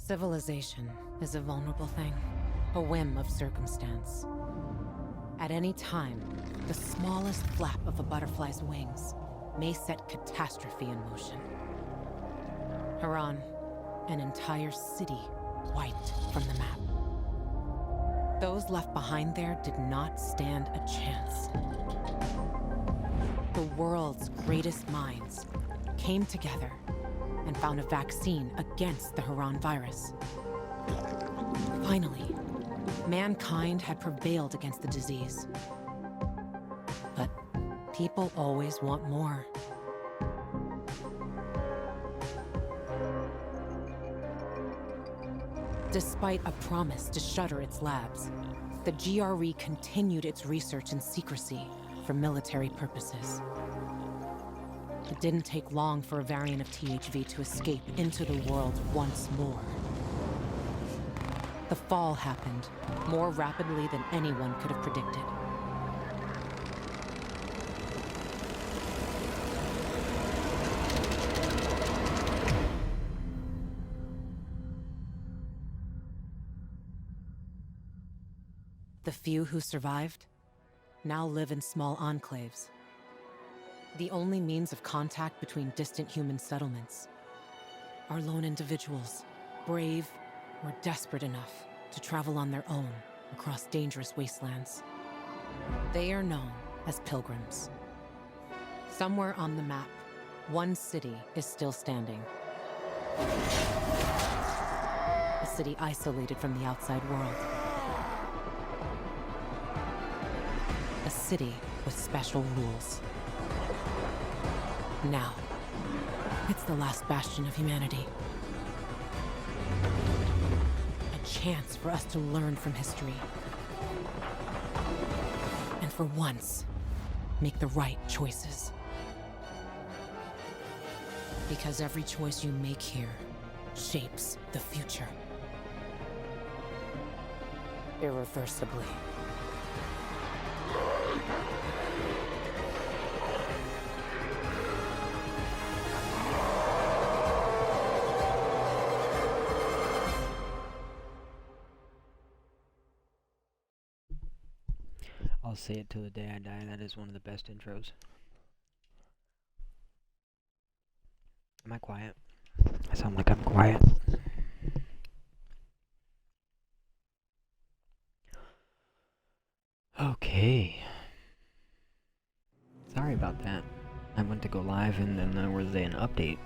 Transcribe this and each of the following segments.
Civilization is a vulnerable thing, a whim of circumstance. At any time, the smallest flap of a butterfly's wings may set catastrophe in motion. Haran, an entire city wiped from the map. Those left behind there did not stand a chance. The world's greatest minds came together and found a vaccine against the Haran virus. Finally, mankind had prevailed against the disease. But people always want more. Despite a promise to shutter its labs, the GRE continued its research in secrecy for military purposes. It didn't take long for a variant of THV to escape into the world once more. The fall happened more rapidly than anyone could have predicted. The few who survived now live in small enclaves. The only means of contact between distant human settlements are lone individuals, brave or desperate enough to travel on their own across dangerous wastelands. They are known as pilgrims. Somewhere on the map, one city is still standing. A city isolated from the outside world. A city with special rules. Now, it's the last bastion of humanity. A chance for us to learn from history. And for once, make the right choices. Because every choice you make here shapes the future. Irreversibly. I'll say it till the day I die, that is one of the best intros. Am I quiet? I sound like I'm quiet. Okay. Sorry about that. I went to go live and then there was an update.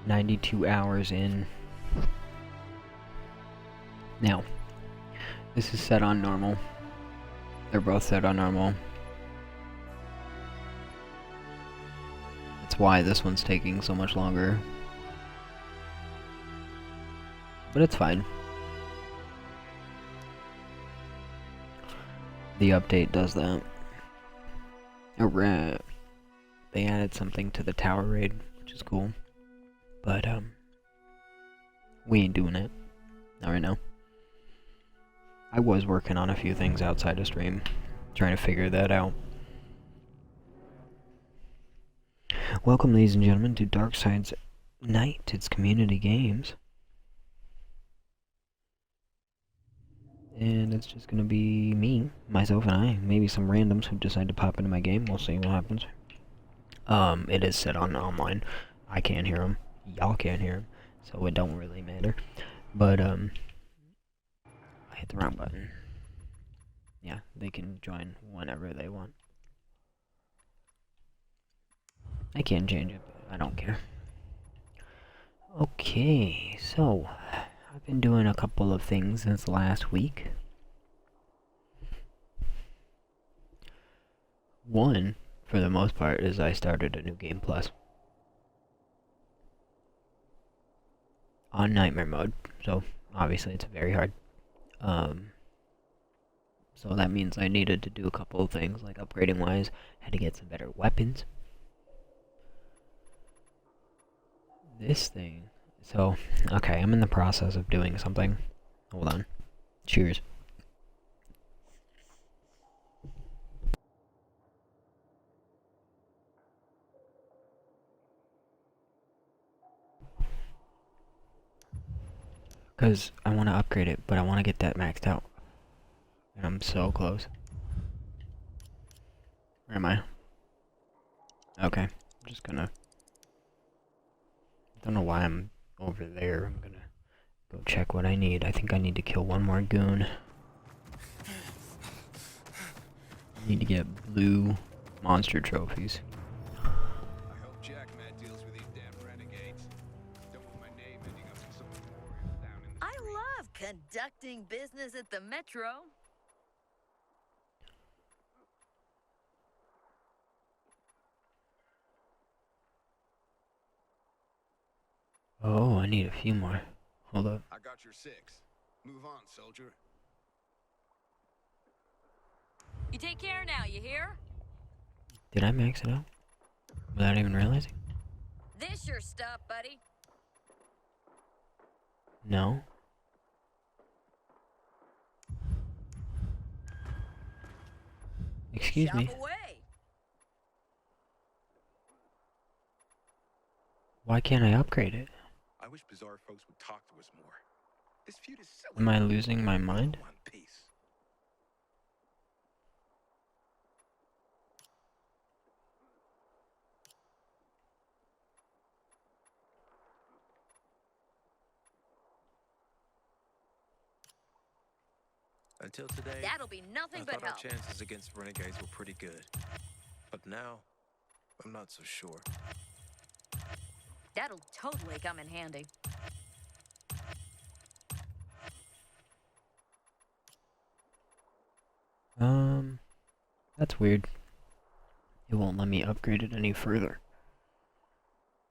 "92 hours in." Now, this is set on normal. They're both set on normal. That's why this one's taking so much longer. But it's fine. The update does that. Alright. They added something to the tower raid, which is cool. But, we ain't doing it. Not right now. I was working on a few things outside of stream, trying to figure that out. Welcome, ladies and gentlemen, to Darkside's Night. It's community games. And it's just gonna be me, myself, and I. Maybe some randoms who decide to pop into my game. We'll see what happens. It is set on online. I can't hear them. Y'all can't hear them. So it don't really matter. But, I hit the wrong button. Yeah, they can join whenever they want. I can change it, but I don't care. Okay, so I've been doing a couple of things since last week. One, for the most part, is I started a new game plus. On nightmare mode, so obviously it's very hard. So that means I needed to do a couple of things, like upgrading wise, had to get some better weapons. This thing, so, okay, I'm in the process of doing something. Hold on. Cheers. Because I want to upgrade it, but I want to get that maxed out. And I'm so close. Where am I? Okay. I'm just gonna... Don't know why I'm over there. I'm gonna go check what I need. I think I need to kill one more goon. I need to get blue monster trophies. I hope Jack Matt deals with these damn renegades. Don't want my name ending up in some memorial down in the I street. love conducting business at the Metro. Oh, I need a few more. Hold up. I got your 6. Move on, soldier. You take care now, you hear? Did I max it out? Without even realizing? This your stuff, buddy. No. Excuse me. Shop away. Why can't I upgrade it? I wish Bizarre folks would talk to us more. This feud is silly. Am I losing my mind? One piece. Until today, That'll be I nothing but thought our help. chances against renegades were pretty good. But now, I'm not so sure. That'll totally come in handy. That's weird. It won't let me upgrade it any further.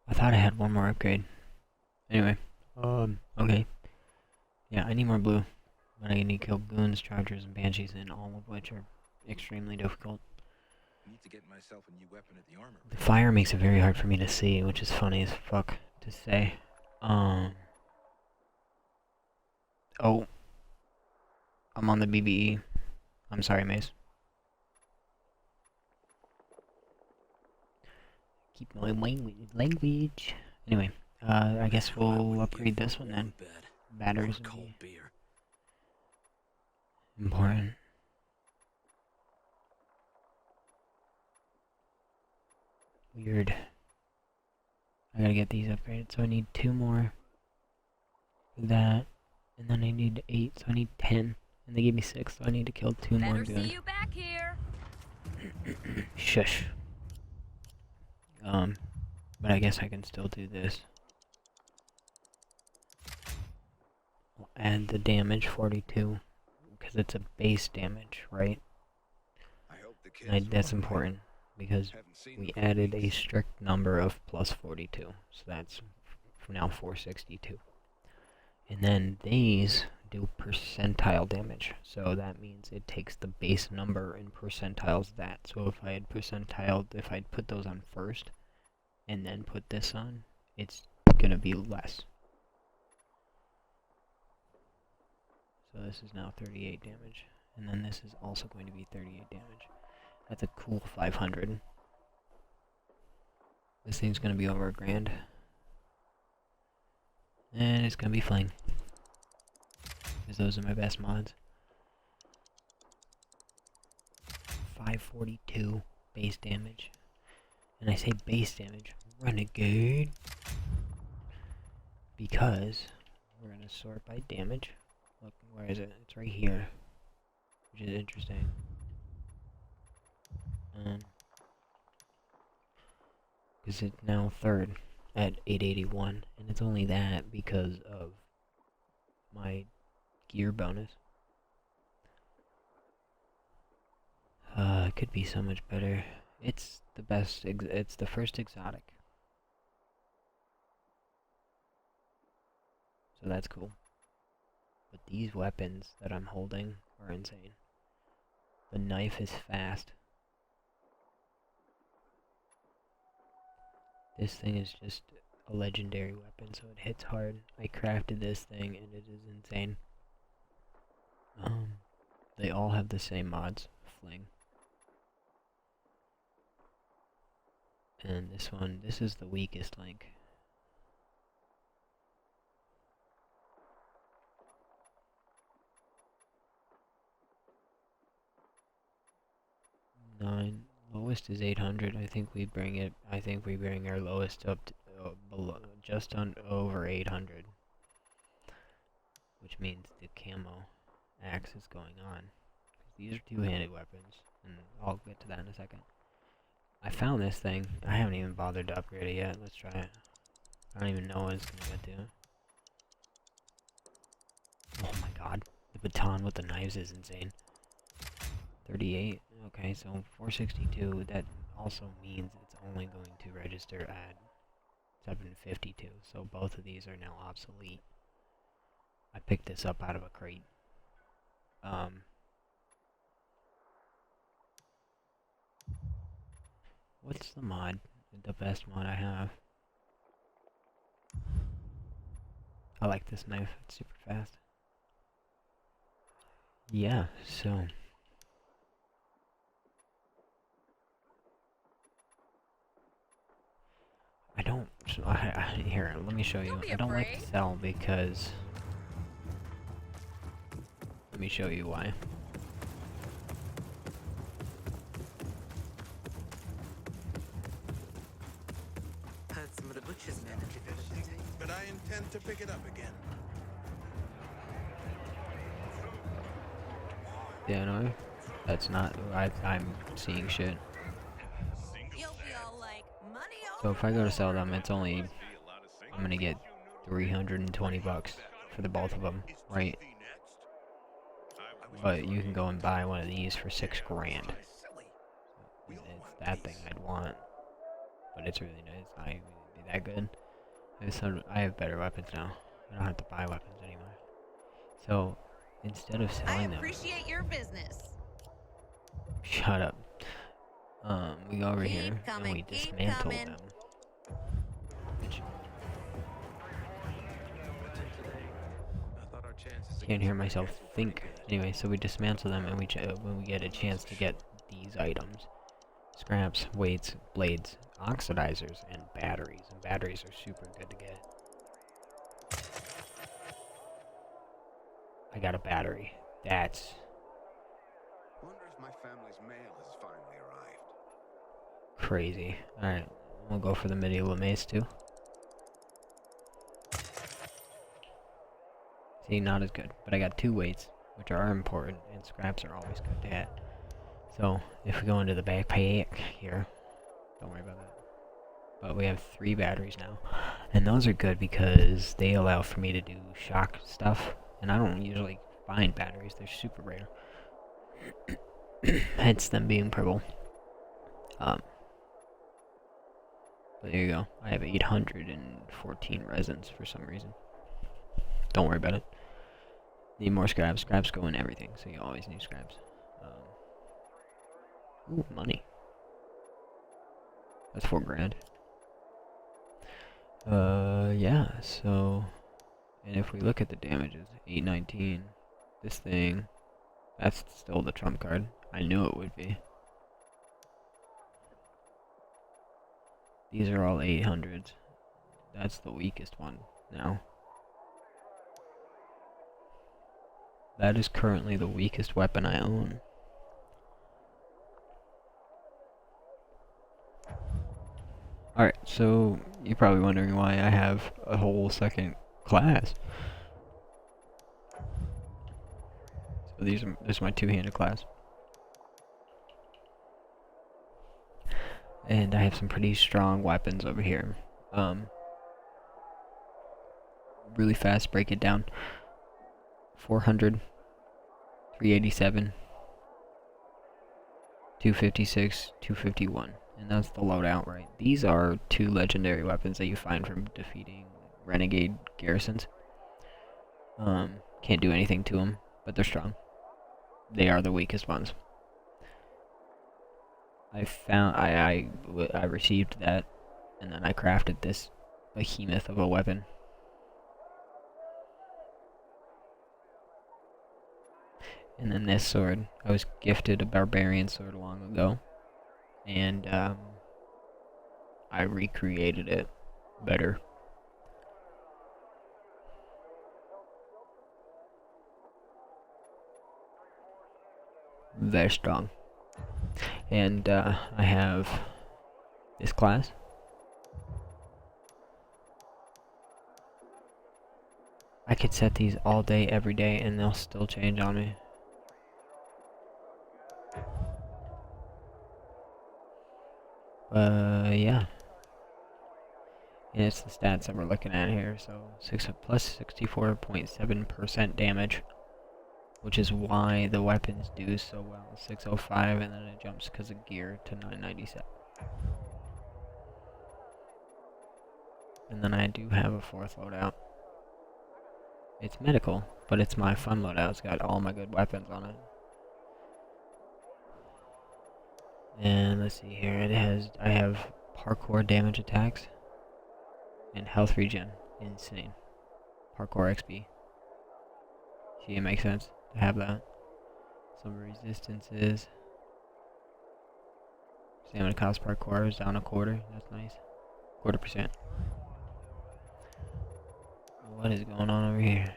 I thought I had one more upgrade. Anyway, okay. Yeah, I need more blue. But I need to kill goons, chargers, and banshees, and all of which are extremely difficult. Need to get myself a new weapon at the armor. The fire makes it very hard for me to see, which is funny as fuck to say. Oh. I'm on the BBE. I'm sorry, Mace. Keep my language. Anyway, I guess we'll upgrade this one then. Batteries would Cold be beer. important. Weird. I gotta get these upgraded, so I need 2 more. That, and then I need 8, so I need 10. And they gave me 6, so I need to kill 2 more Better see goons. you back here. Shush. But I guess I can still do this. I'll add the damage, 42, because it's a base damage, right? I hope the kids That's are all right. important, because Haven't seen we them for added a weeks. strict number of plus 42, so that's now 462. And then these do percentile damage, so that means it takes the base number and percentiles that. So if I had if I'd put those on first, and then put this on, it's gonna be less. So this is now 38 damage, and then this is also going to be 38 damage. That's a cool 500. This thing's gonna be over $1,000. And it's gonna be fine. Because those are my best mods. 542 base damage. And I say base damage, renegade. Because we're gonna sort by damage. Look, where is it? It's right here. Which is interesting. Because it's now 3rd at 881, and it's only that because of my gear bonus. It could be so much better. It's the best, it's the first exotic. So that's cool. But these weapons that I'm holding are insane. The knife is fast. This thing is just a legendary weapon, so it hits hard. I crafted this thing and it is insane. They all have the same mods. Fling. And this one, this is the weakest link. lowest is 800. I think we bring it. I think we bring our lowest up to below, just on over 800, which means the camo axe is going on. These are two-handed weapons, and I'll get to that in a second. I found this thing. I haven't even bothered to upgrade it yet. Let's try it. I don't even know what it's gonna get to. Oh my god, the baton with the knives is insane. 38. Okay, so 462. That also means it's only going to register at 752. So both of these are now obsolete. I picked this up out of a crate. What's the mod? The best mod I have. I like this knife. It's super fast. Yeah, so I don't. So here, let me show you. Don't be I don't like to afraid. sell because. Let me show you why. Heard some of the butcher's men have developed a taste. But I intend to pick it up again. Yeah, no, that's not. I'm seeing shit. You'll be all like, money So if I go to sell them, it's only. I'm gonna get 320 bucks for the both of them, right? But you can go and buy one of these for 6 grand. It's that thing I'd want, but it's really nice. It's not even be that good. I have better weapons now. I don't have to buy weapons anymore. So instead of selling them, appreciate your business. shut up. We go over Keep here coming, and we keep dismantle coming. them. I thought our chances Can't hear myself think. Anyway, so we dismantle them and when we get a chance to get these items. Scraps, weights, blades, oxidizers, and batteries. And batteries are super good to get. I got a battery. That's Wonder if my family's mail has finally arrived. crazy. Alright, we'll go for the medieval mace too. See, not as good. But I got 2 weights, which are important, and scraps are always good to get. So, if we go into the backpack here, don't worry about that. But we have 3 batteries now. And those are good because they allow for me to do shock stuff. And I don't usually find batteries, they're super rare. Hence them being purple. But there you go. I have 814 resins for some reason. Don't worry about it. Need more scraps. Scraps go in everything, so you always need scraps. Ooh, money. That's 4 grand. Yeah, so... And if we look at the damages, 819, this thing, that's still the trump card. I knew it would be. These are all 800s. That's the weakest one now. That is currently the weakest weapon I own. Alright, so you're probably wondering why I have a whole second class. So this is my 2-handed class. And I have some pretty strong weapons over here. Really fast, break it down. 400, 387, 256, 251. And that's the loadout, right? These are 2 legendary weapons that you find from defeating renegade garrisons. Can't do anything to them, but they're strong. They are the weakest ones. I received that, and then I crafted this behemoth of a weapon. And then this sword, I was gifted a barbarian sword long ago, and I recreated it better. Very strong. And I have this class. I could set these all day, every day, and they'll still change on me. Yeah. And it's the stats that we're looking at here. So plus 64.7% damage, which is why the weapons do so well. 605, and then it jumps because of gear to 997. And then I do have a fourth loadout. It's medical, but it's my fun loadout. It's got all my good weapons on it. And let's see here. I have parkour damage attacks and health regen. Insane. Parkour XP. See, it makes sense to have that. Some resistances. Stamina cost parkour is down a quarter. That's nice. 1/4%. What is going on over here?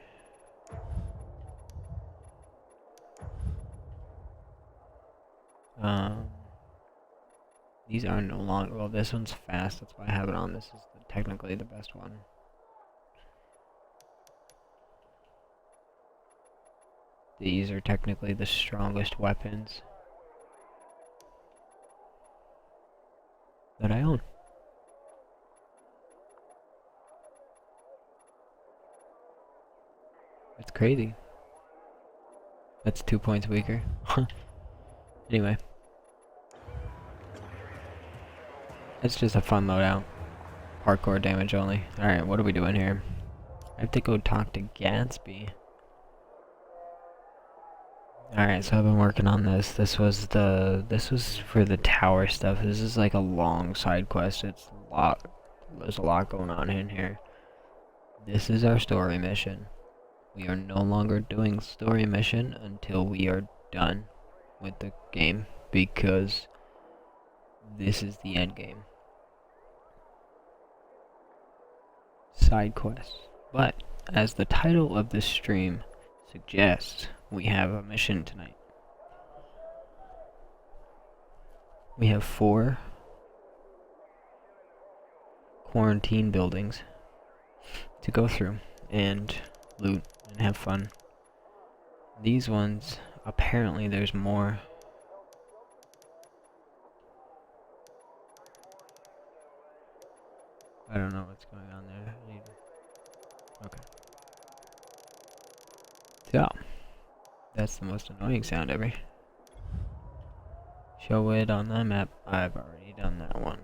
These are no longer. Well, this one's fast. That's why I have it on. This is technically the best one. These are technically the strongest weapons that I own. That's crazy. That's 2 points weaker. Anyway. It's just a fun loadout. Parkour damage only. Alright, what are we doing here? I have to go talk to Gatsby. Alright, so I've been working on this. This was for the tower stuff. This is like a long side quest. It's a lot. There's a lot going on in here. This is our story mission. We are no longer doing story mission until we are done with the game, because this is the end game. Side quests. But as the title of this stream suggests, we have a mission tonight. We have 4 quarantine buildings to go through and loot and have fun. These ones, apparently there's more. I don't know what's going on there. Okay. So, that's the most annoying sound ever. Show it on the map. I've already done that one.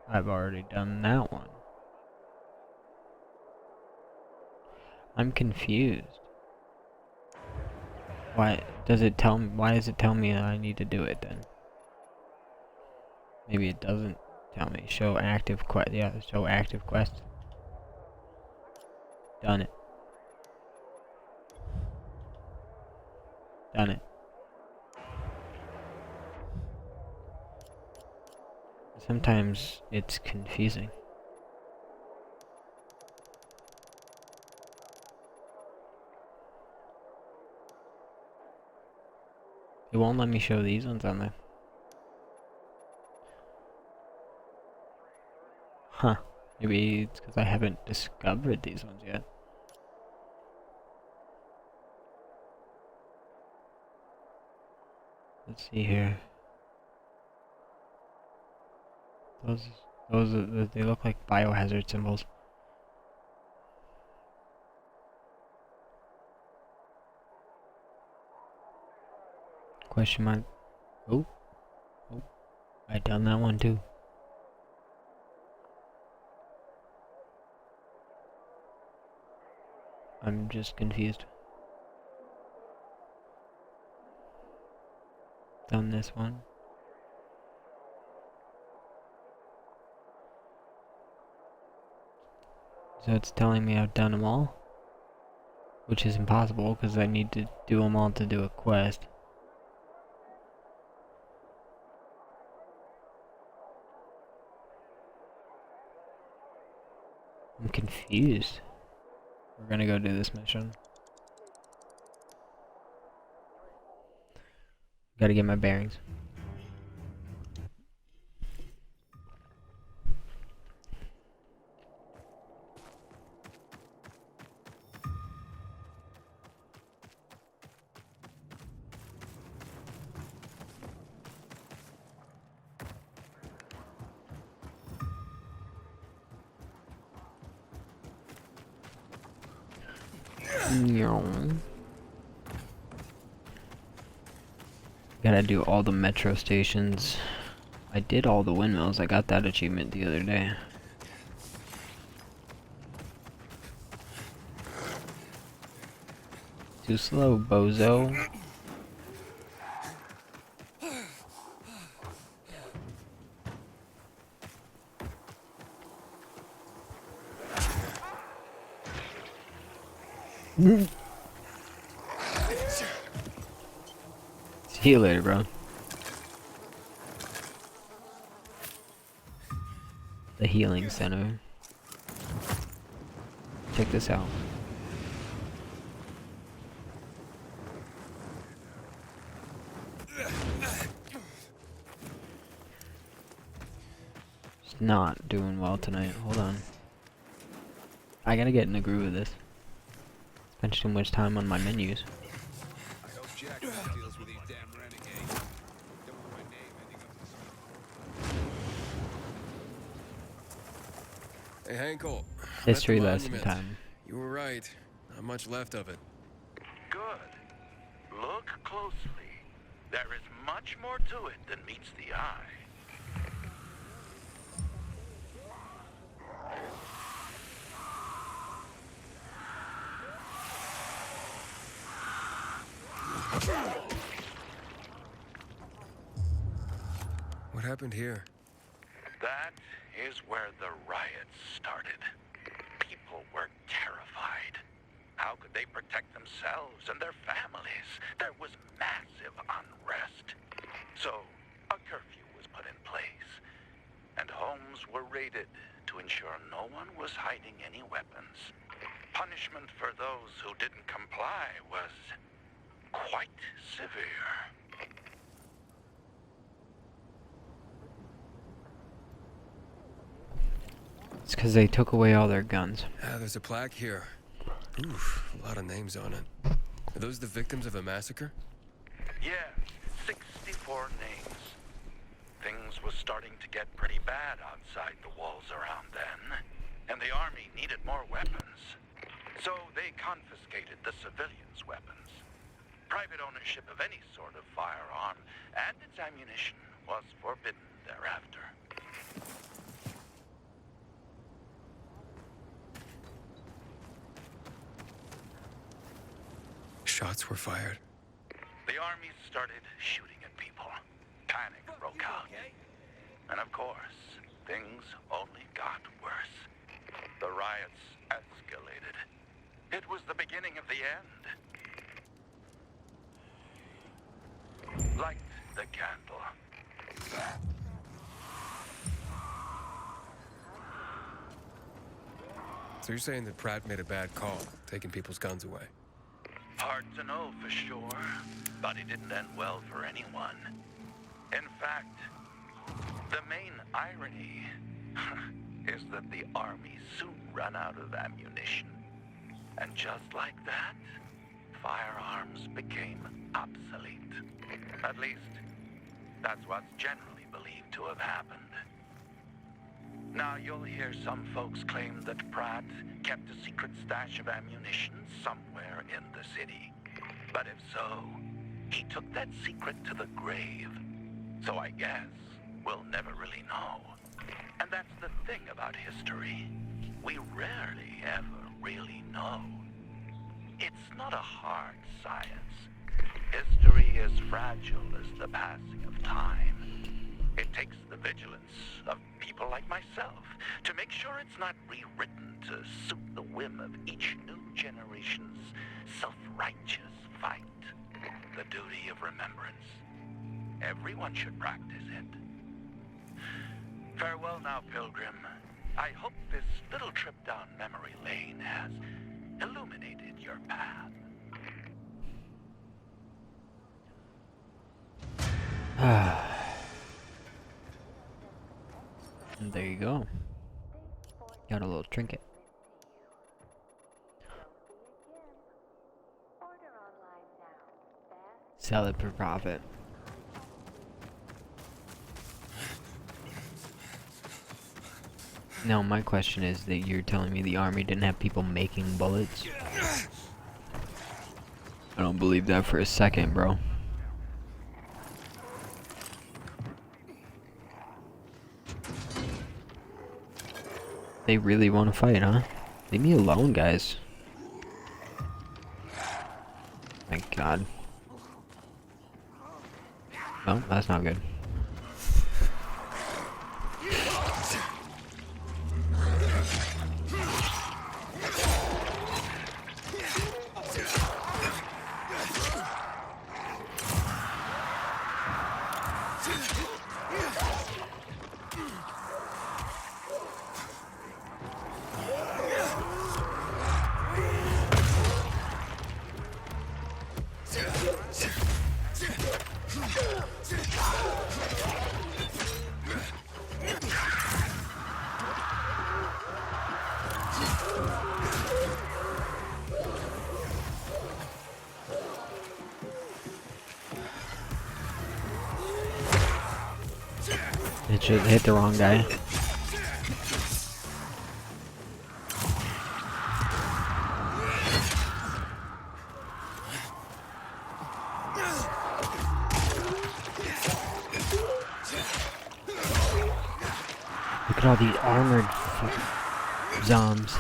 I've already done that one. I'm confused. Why does it tell me? Why does it tell me that I need to do it then? Maybe it doesn't tell me. Show active quest. Yeah, show active quest. Done it. Done it. Sometimes it's confusing. It won't let me show these ones on there. Huh. Maybe it's because I haven't discovered these ones yet. Let's see here. They look like biohazard symbols. Question mark. Oh. I done that one too. I'm just confused. Done this one. So it's telling me I've done them all, which is impossible because I need to do them all to do a quest. I'm confused. We're gonna go do this mission. Gotta get my bearings. Gotta do all the metro stations. I did all the windmills. I got that achievement the other day. Too slow, bozo. See you later, bro. The healing center. Check this out. Just not doing well tonight. Hold on. I gotta get in the groove of this. Spent too much time on my menus. I hope Jack Matt deals with these damn renegades. Don't want my name ending up in some... Hey, Hankel. History That's the lesson monument. time. You were right. Not much left of it. Good. Look closely. There is much more to it than meets the eye. What happened here? That is where the riots started. People were terrified. How could they protect themselves and their families? There was massive unrest. So, a curfew was put in place, and homes were raided to ensure no one was hiding any weapons. Punishment for those who didn't comply was quite severe. It's because they took away all their guns. Ah, there's a plaque here. Oof, a lot of names on it. Are those the victims of a massacre? Yes, 64 names. Things was starting to get pretty bad outside the walls around then, and the army needed more weapons. So they confiscated the civilians' weapons. Private ownership of any sort of firearm and its ammunition was forbidden thereafter. Shots were fired. The army started shooting at people. Panic broke out. And of course, things only got worse. The riots escalated. It was the beginning of the end. Light the candle. So you're saying that Pratt made a bad call, taking people's guns away? Hard to know for sure, but it didn't end well for anyone. In fact, the main irony is that the army soon ran out of ammunition. And just like that, firearms became obsolete. At least, that's what's generally believed to have happened. Now, you'll hear some folks claim that Pratt kept a secret stash of ammunition somewhere in the city. But if so, he took that secret to the grave. So I guess we'll never really know. And that's the thing about history. We rarely ever really know. It's not a hard science. History is fragile as the passing of time. It takes the vigilance of people like myself to make sure it's not rewritten to suit the whim of each new generation's self-righteous fight. The duty of remembrance. Everyone should practice it. Farewell now, Pilgrim. I hope this little trip down memory lane has illuminated your path. And there you go. Got a little trinket. Sell it for profit. Now my question is that you're telling me the army didn't have people making bullets? I don't believe that for a second, bro. They really want to fight, huh? Leave me alone, guys. My god. No, that's not good. It should hit the wrong guy. Look at all these armored zombs.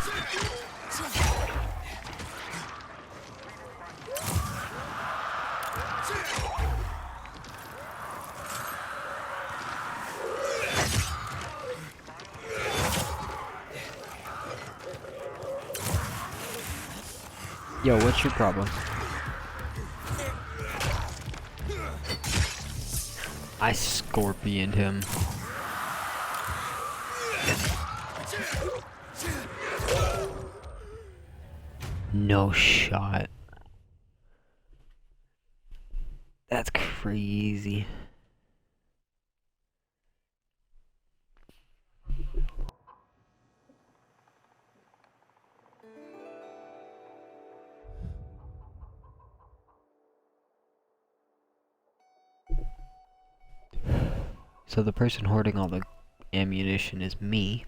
Yo, what's your problem? I scorpioned him. No shot. That's crazy. So the person hoarding all the ammunition is me.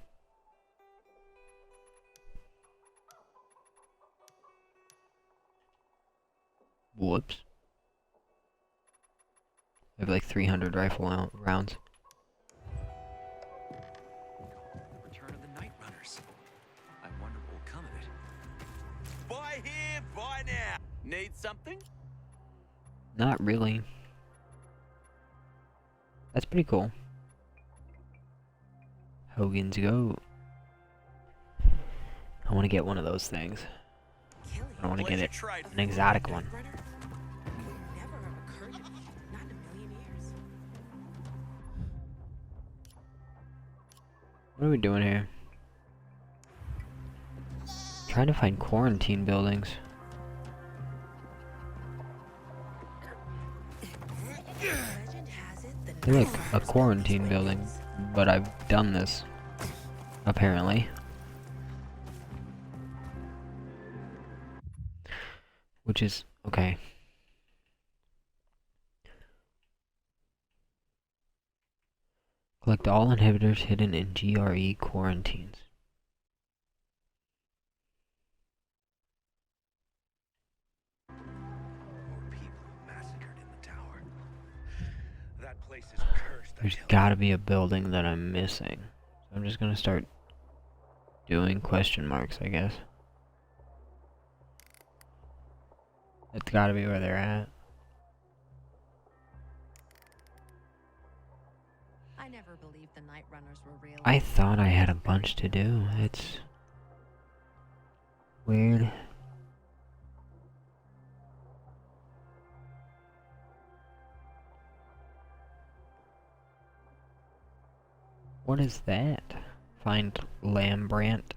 Whoops. I have like 300 rifle rounds. Return of the Night Runners. I wonder what will come of it. Buy here, buy now. Need something? Not really. That's pretty cool. Hogan's Goat. I want to get one of those things. I want to get it, an exotic one. What are we doing here? Trying to find quarantine buildings. They're like a quarantine building, but I've done this, apparently. Which is, okay. Collect all inhibitors hidden in GRE quarantines. More people massacred in the tower. That place is cursed. There's gotta be a building that I'm missing. So I'm just gonna start doing question marks, I guess. It's gotta be where they're at. I never believed the Night Runners were real. I thought I had a bunch to do. It's weird. What is that? Find Lambrant.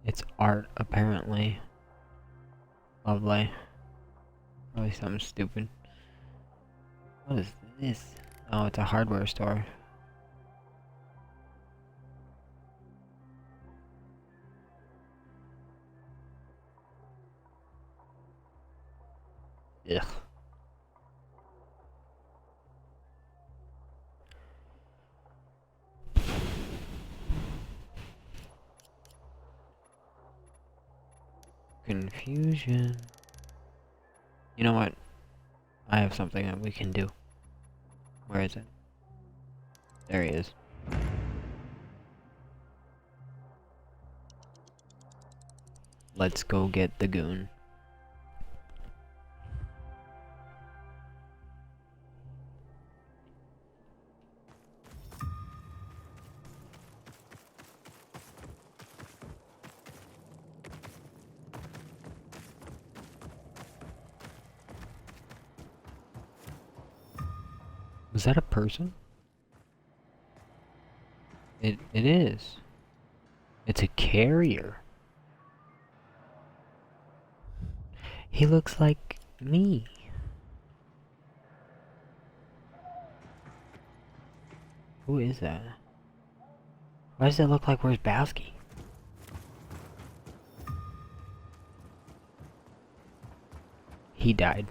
It's art, apparently. Lovely. Probably something stupid. What is this? Oh, it's a hardware store. Ugh. Confusion. You know what? I have something that we can do. Where is it? There he is. Let's go get the goon. Was that a person? It is. It's a carrier. He looks like me. Who is that? Why does it look like where's Bowski? He died.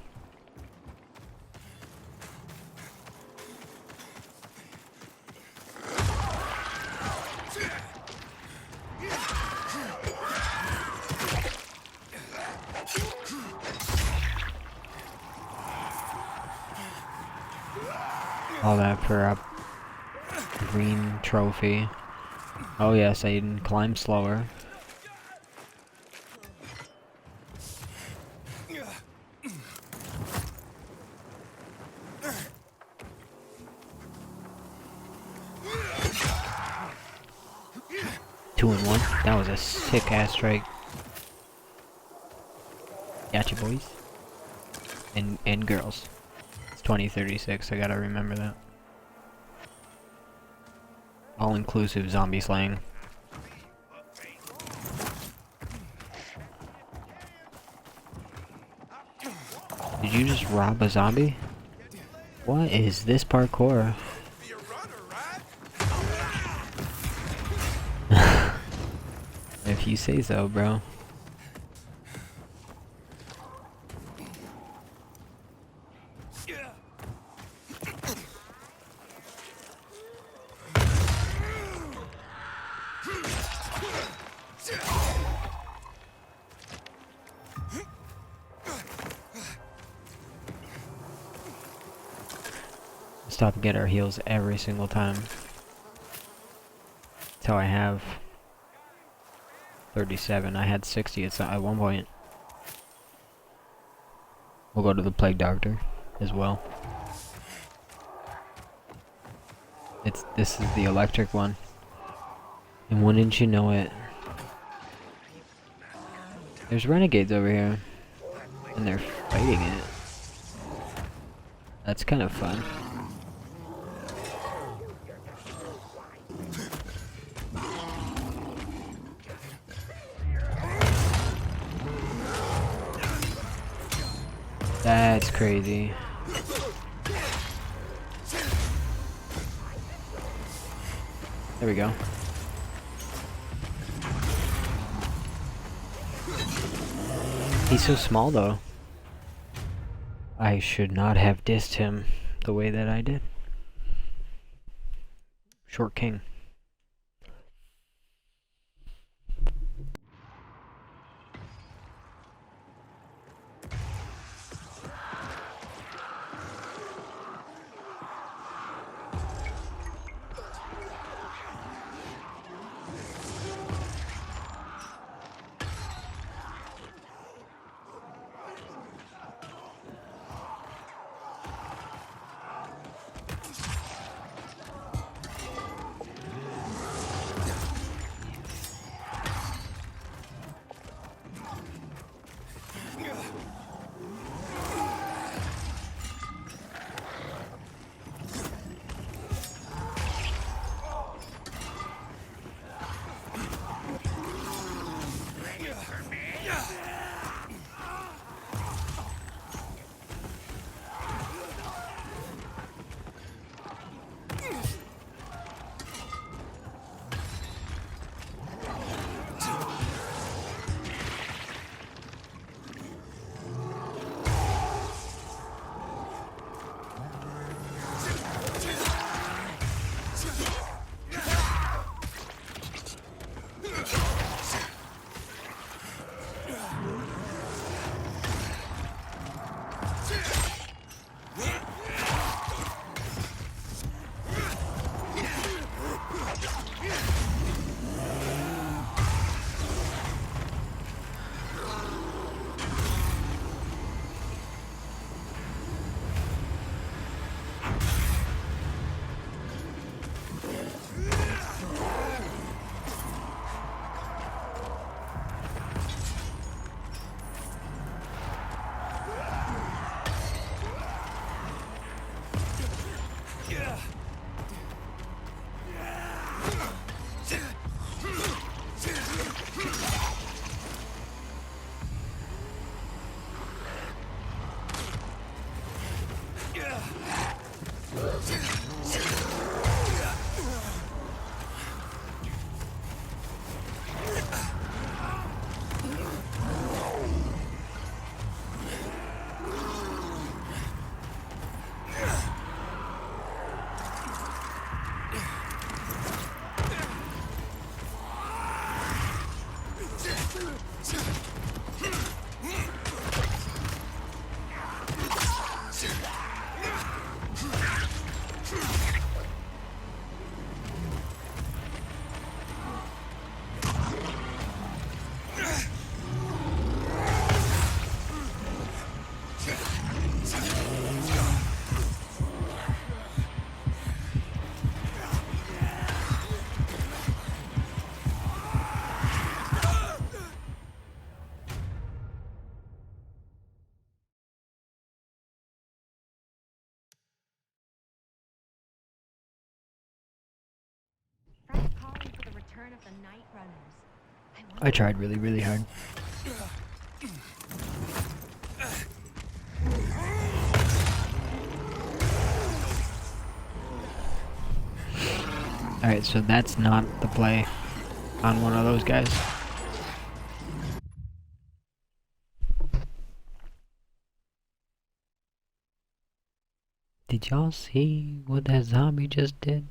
All that for a green trophy. Oh yes, I can climb slower. Two in one. That was a sick ass strike. Gotcha, boys. And girls. 2036, I gotta remember that. All-inclusive zombie slaying. Did you just rob a zombie? What is this parkour? If you say so, bro. Stop and get our heals every single time. That's how I have 37. I had 60 at one point. We'll go to the plague doctor as well. This is the electric one. And wouldn't you know it, there's renegades over here. And they're fighting it. That's kind of fun. That's crazy. There we go. He's so small though. I should not have dissed him the way that I did. Short king. Fred's calling for the return of the night runners. I tried really, really hard. Alright, so that's not the play on one of those guys. Did y'all see what that zombie just did?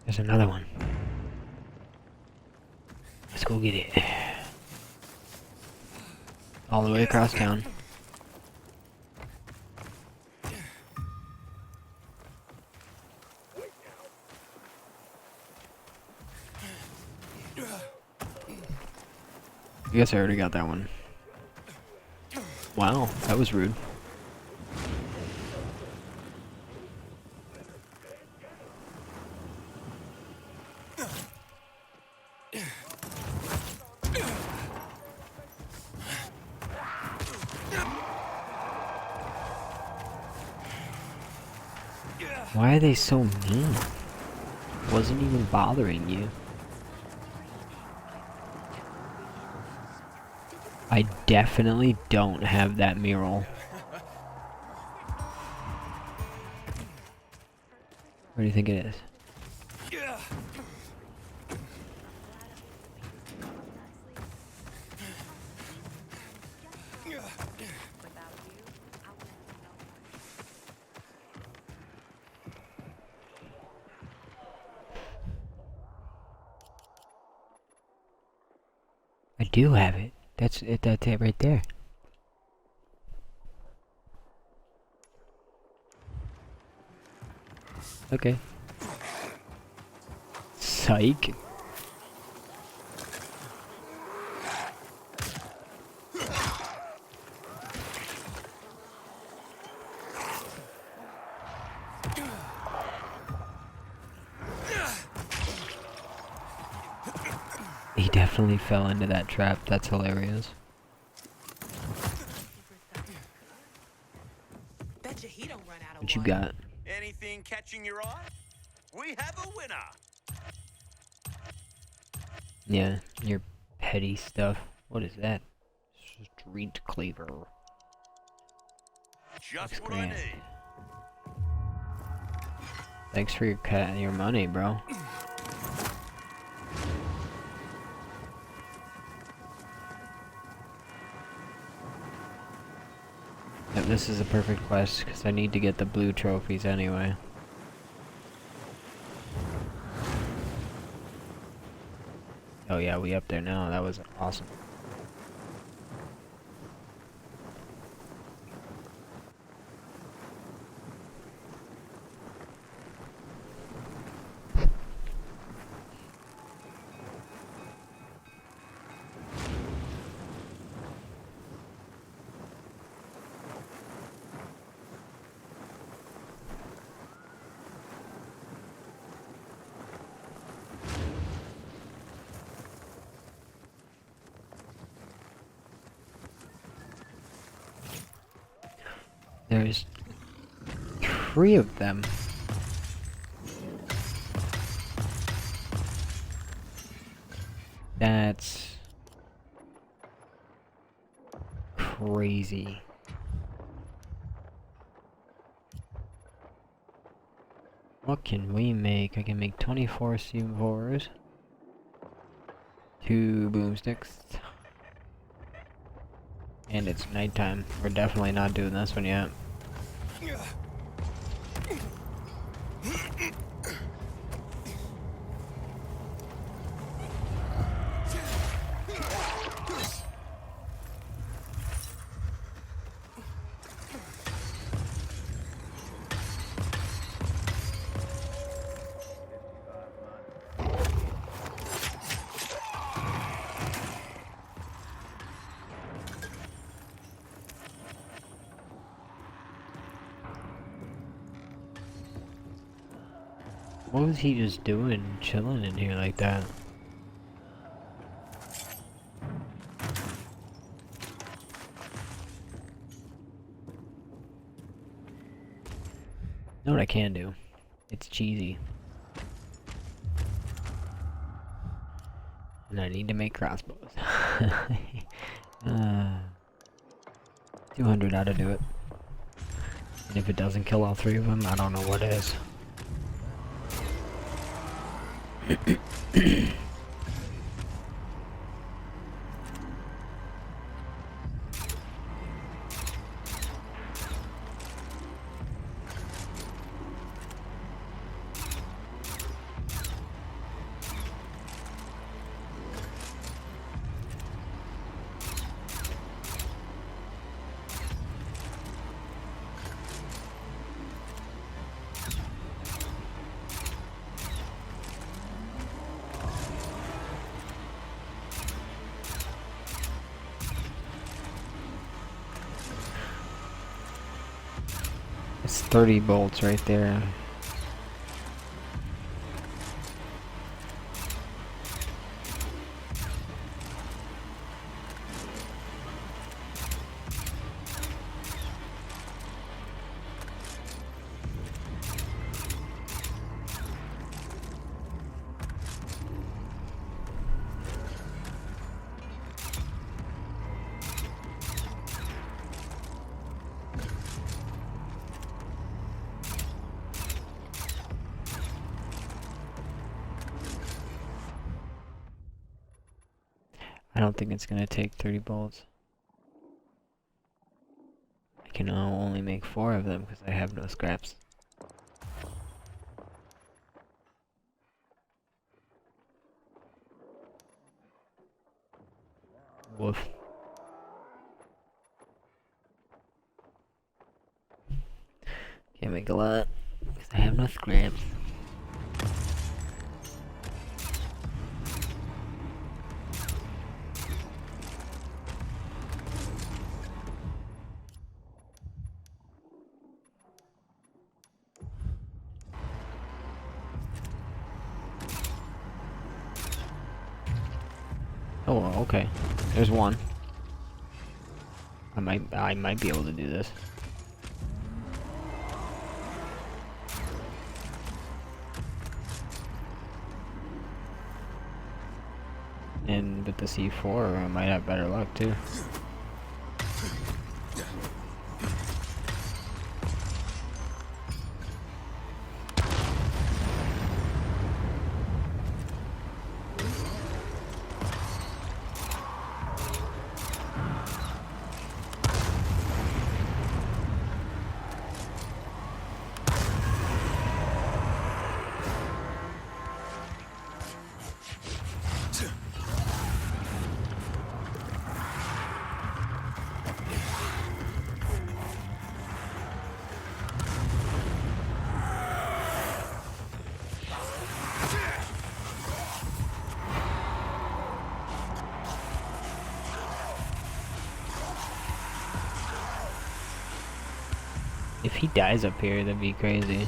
There's another one. Let's go get it. All the way across town. I guess I already got that one. Wow, that was rude. Why are they so mean? Wasn't even bothering you. I definitely don't have that mural. What do you think it is? I do have it. That's it. That's it right there. Okay. Psych. He definitely fell into that trap. That's hilarious. Betcha he don't run out of What you wine. got? Anything catching your eye? We have a winner. Yeah, your petty stuff. What is that? Street cleaver. Just That's what I great. need. Thanks for your money, bro. Yep, this is a perfect quest because I need to get the blue trophies anyway. Oh yeah, we up there now. That was awesome. There's 3 of them. That's crazy. What can we make? I can make 24 C4s, 2 boomsticks, And it's nighttime. We're definitely not doing this one yet. What was he just doing, chilling in here like that? Know what I can do? It's cheesy. And I need to make crossbows. 200 ought to do it. And if it doesn't kill all three of them, I don't know what is. It's 30 bolts right there. I don't think it's gonna take 30 bolts. I can only make 4 of them because I have no scraps. Woof. Can't make a lot because I have no scraps. Oh, well, okay. There's one. I might be able to do this. And with the C4, I might have better luck too. If he dies up here, that'd be crazy.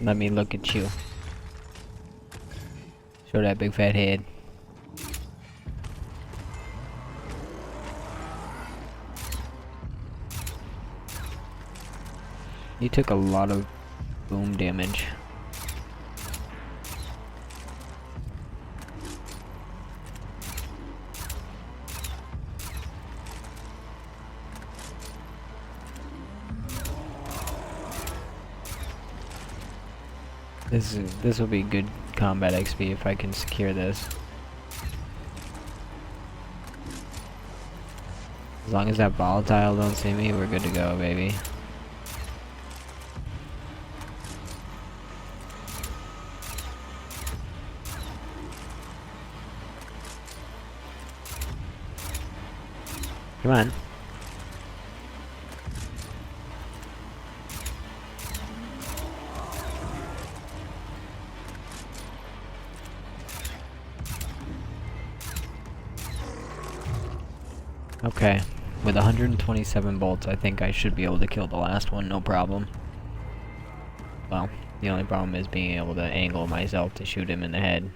Let me look at you. Show that big fat head. He took a lot of boom damage. This will be good combat XP if I can secure this. As long as that volatile don't see me, we're good to go, baby. Come on. Okay, with 127 bolts, I think I should be able to kill the last one, no problem. Well, the only problem is being able to angle myself to shoot him in the head.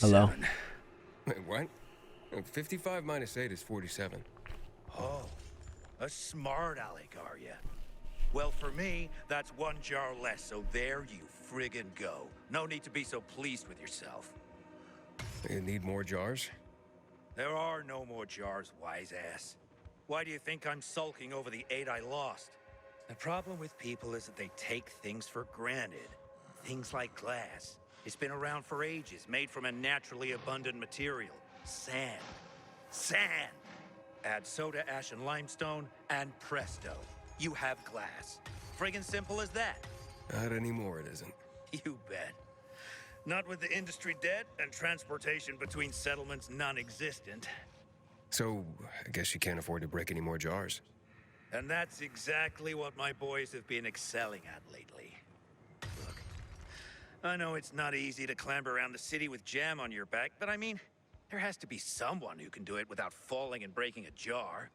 Hello? Wait, what? 55 minus 8 is 47. Oh, a smart aleck, are ya? Well, for me, that's one jar less, so there you friggin' go. No need to be so pleased with yourself. You need more jars? There are no more jars, wise ass. Why do you think I'm sulking over the 8 I lost? The problem with people is that they take things for granted. Things like glass. It's been around for ages, made from a naturally abundant material. Sand. Sand! Add soda ash and limestone, and presto. You have glass. Friggin' simple as that. Not anymore, it isn't. You bet. Not with the industry dead and transportation between settlements non-existent. So, I guess you can't afford to break any more jars. And that's exactly what my boys have been excelling at lately. Look, I know it's not easy to clamber around the city with jam on your back, but I mean, there has to be someone who can do it without falling and breaking a jar.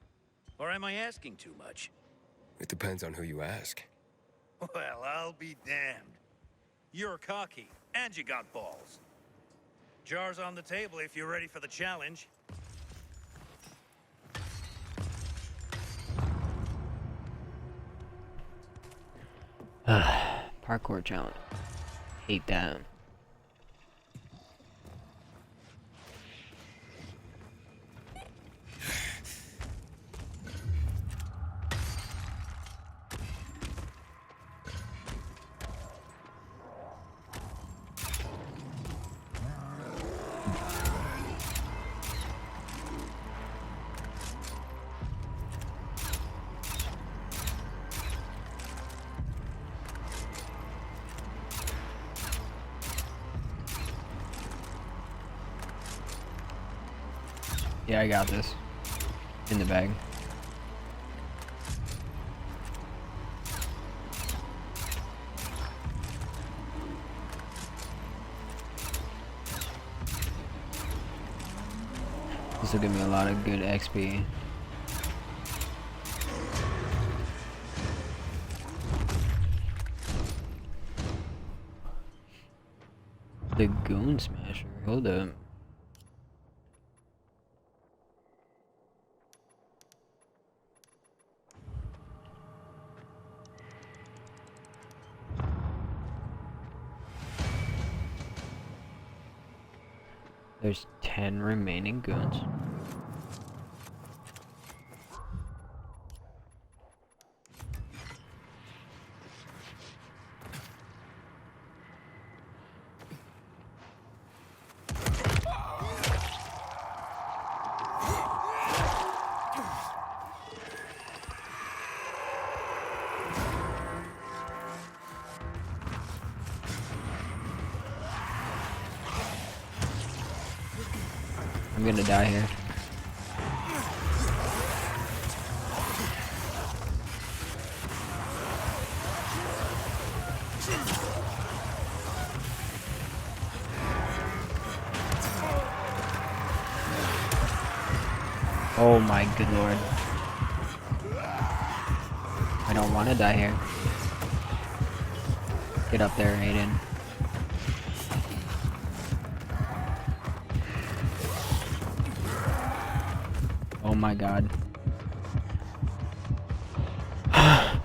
Or am I asking too much? It depends on who you ask. Well, I'll be damned. You're cocky, and you got balls. Jars on the table if you're ready for the challenge. Parkour challenge. Hate that. Yeah, I got this. In the bag. This will give me a lot of good XP. The Goon Smasher, hold up. There's 10 remaining goons. I'm gonna die here. Oh my good lord. I don't want to die here. Get up there, Aiden. Oh my god. I'm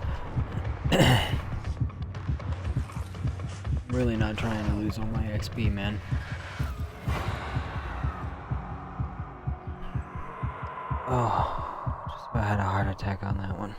really not trying to lose all my XP, man. Oh, just about had a heart attack on that one.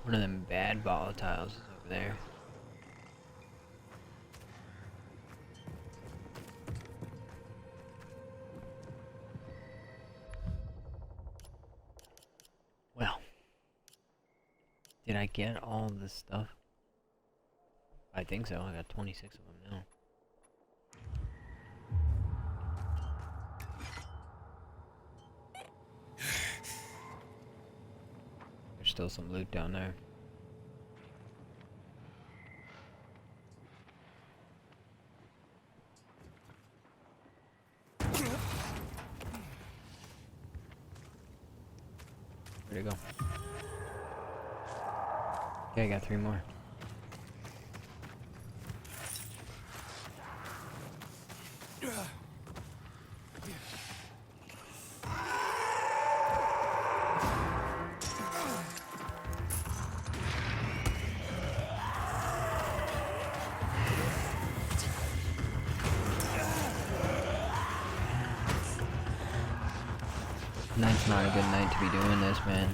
One of them bad volatiles is over there. Well, did I get all of this stuff? I think so. I got 26 of them now. There's still some loot down there. Where'd it go? Okay, I got 3 more. Night's not a good night to be doing this, man.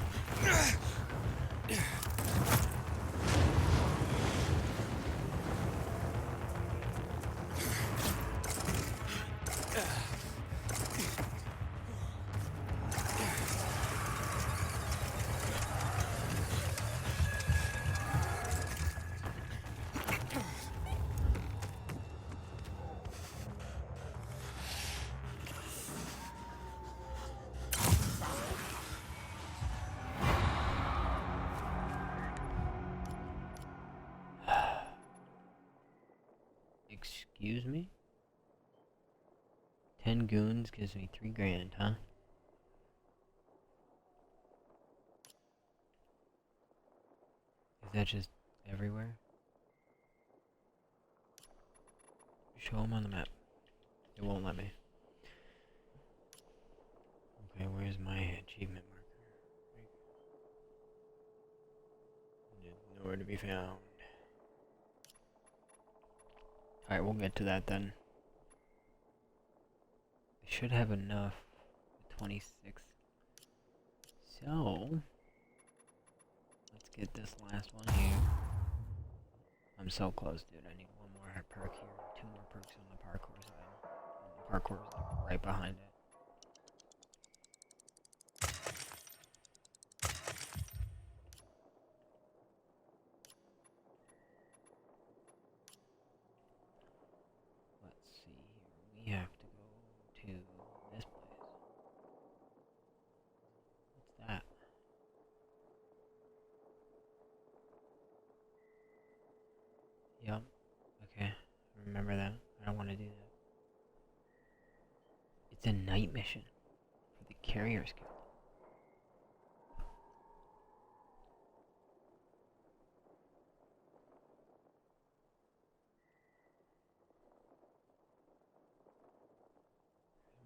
Excuse me? 10 goons gives me 3 grand, huh? Is that just everywhere? Show them on the map. It won't let me. Okay, where's my achievement marker? Nowhere to be found. Alright, we'll get to that then. I should have enough. 26. So, let's get this last one here. I'm so close, dude. I need one more perk here. 2 more perks on the parkour side. And the parkour is like right behind it. Let's see here. We have to go to this place. What's that? Yep. Okay. Remember that. I don't want to do that. It's a night mission for the Carriers Guild.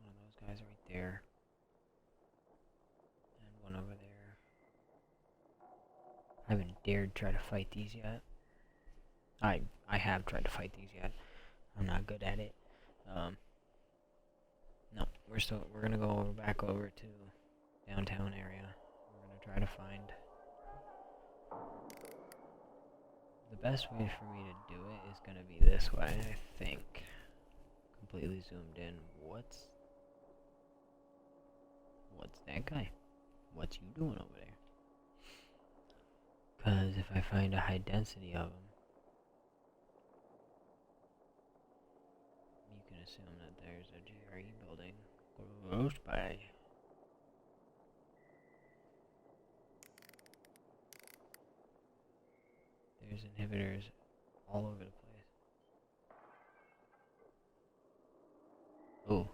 One of those guys right there. And one over there. I haven't dared try to fight these yet. I have tried to fight these yet. I'm not good at it. No, we're gonna go back over to downtown area. We're gonna try to find the best way for me to do it is gonna be this way, I think. completely zoomed in. What's that guy? What's you doing over there? Because if I find a high density of them, you can assume that there's a JRE building close by. There's inhibitors all over the place. Oh.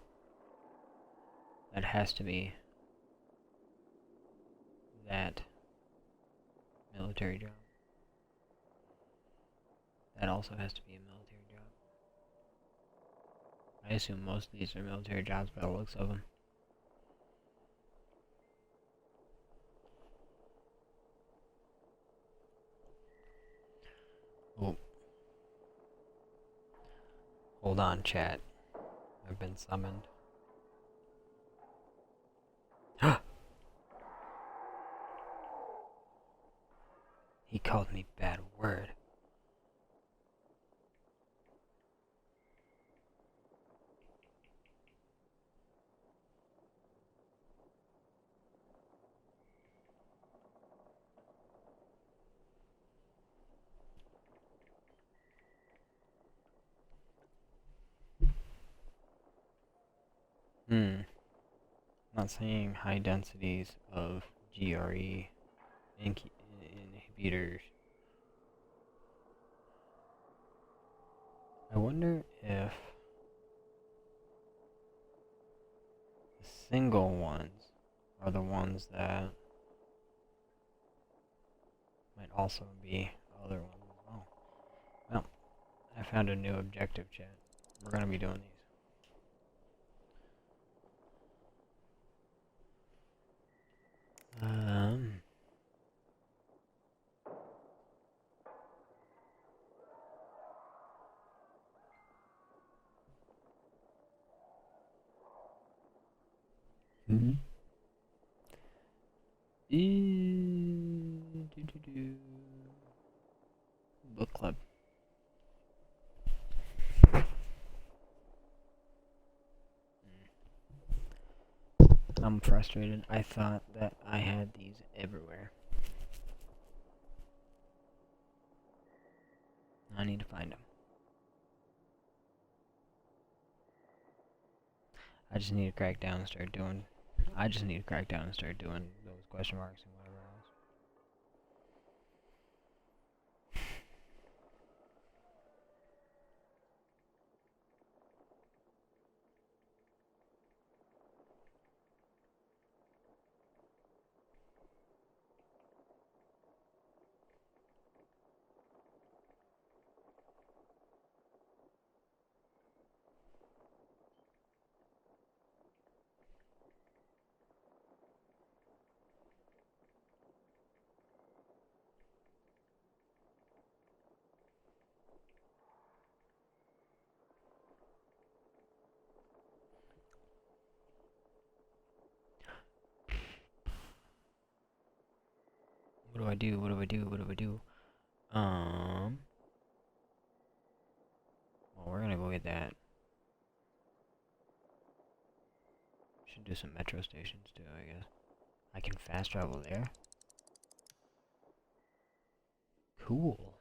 That has to be that military job. That also has to be a military job. I assume most of these are military jobs by the looks of them. Oh. Hold on, chat. I've been summoned. He called me bad word. Not seeing high densities of GRE inhibitors. I wonder if the single ones are the ones that might also be other ones as well. Well, I found a new objective, chat. We're gonna be doing these. Book club. I'm frustrated. I thought that I had these everywhere. I need to find them. I just need to crack down and start doing. Those question marks and whatever else. What do I do? Well, we're gonna go get that. Should do some metro stations too, I guess. I can fast travel there? Cool.